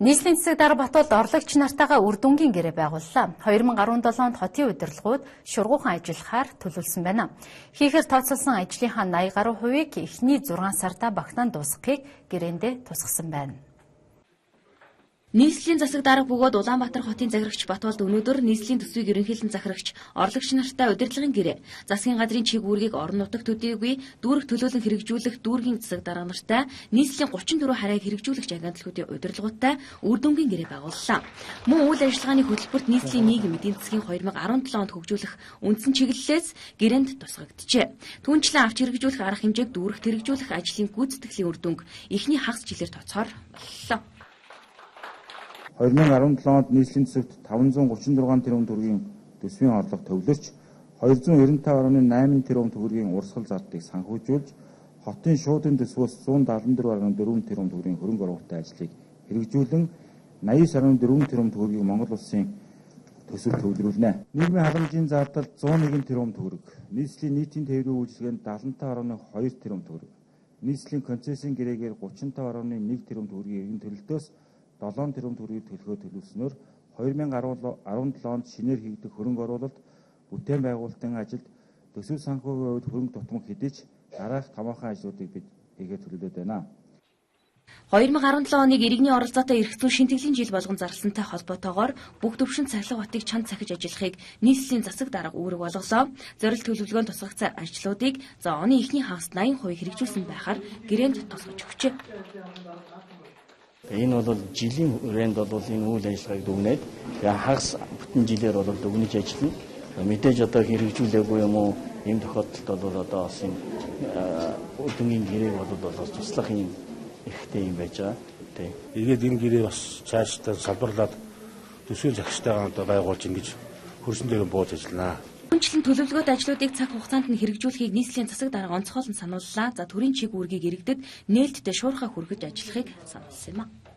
Нийслэлийн засаг дарга Батболд орлогч нартайгаа үр дүнгийн гэрээ байгууллаа. 2017 онд хотын удирдлагууд шургуухан ажиллахаар төлөвлөсөн байна. Хийхээр тооцоолсон ажлынхаа 80 гаруй хувийг эхний 6 сарда багтаан дуусгахыг гэрээндээ тусгасан байна. Нийслэлийн засаг дарга бөгөөд Улаанбаатар хотын захирагч Батболд өнөөдөр нийслэлийн төсвийг ерөнхийлөн захирагч орлогч нартай удирдлагын гэрээ, засгийн газрын чиг үүргийг орон нутагт төдийгүй дүүрэг төлөөлөн хэрэгжүүлэх дүүргийн засаг дарга нартай нийслэлийн 34 харайг хэрэгжүүлэгч агентлагуудын удирдлагуудтай үр дүнгийн гэрээ байгууллаа. Мөн үйл ажиллагааны хөтөлбөрт нийслэлийн нийгэм эдийн засгийн 2017 онд хөгжүүлэх үндсэн чиглэлээс гэрээнд тусгагджээ. Түүнчлэн авч хэрэгжүүлэх арга хэмжээг дүүрэгт хэрэгжүүлэх ажлын гүйцэтгэлийн үр дүнг эхний хагас жилээр тооцохоор боллоо. 2017 онд нийслэлийн төсөвт 536 тэрбум төгрөгийн төсвийн орлого төвлөрч 295.8 тэрбум төгрөгийн урсгал зардыг санхүүжүүлж хотын шуудын төсвөөс 174.4 тэрбум төгрөгийн хөрөнгө оруулалтын ажлыг хэрэгжүүлэн 89.4 тэрбум төгрөгийг Монгол улсын төсөвт төвлөрүүлнэ. Нийгмийн халамжийн зардал 101 тэрбум төгрөг, нийслэлийн нийтийн тээврийн үйлчилгээнд 75.2 тэрбум төгрөг, нийслэлийн концессийн гэрээгээр 35.1 тэрбум төгрөгийн иргэн төлөлтөөс 7 тэрбум төгрөгийг төлөхөө төлөвлөснөөр 2017 онд шинээр хийгдэх хөрөнгө оруулалт, бүтээн байгуулалтын ажилд төсөв санхүүгийн хувьд хөрөнгө тутамг хэдий ч дараах томоохон ажлуудыг бид хийгээд төлөвлөд байна. 2017 оныг иргэний оролцоотой эрх зүйн шинтгэлийн жил болгон зарласантай холбоотойгоор бүх төвшин цахилга хотыг чанд цахиж ажиллахыг нийслэлийн засаг дарга үүрэг болголоо. Зорилт төлөвлөгөөнд тусгагцсан ажлуудыг оны эхний хагаст 80% хэрэгжүүлсэн байхаар гэрээнд тусгаж өгчээ. Энэ бол жилийн хүрээнд бол энэ үйл ажиллагааг дүгнээд хагас бүтэн жилээр бол дүгнэж ажиллана. Мэдээж одоо хэрэгжүүлээгүй юм уу? Ийм тохиолдолд бол одоо бас энэ үдмийн гэрээг бол туслах юм ихтэй юм байж байгаа. Тэг. Тэгээд энэ гэрээ бас цаашдаа салбарлаад төсвийн захирагчтайгаа одоо байгуулж ингэж хөрсөн дээр бууж ажиллана. Түүнчлэн төлөвлөгөөт ажлуудыг цаг хугацаанд нь хэрэгжүүлэхийг нийслэлийн засаг дарга онцгойлон санууллаа. За төрийн чиг үүргийг иргэдэд нээлттэй шуурхай хүргэж ажиллахыг сануулсан юм а.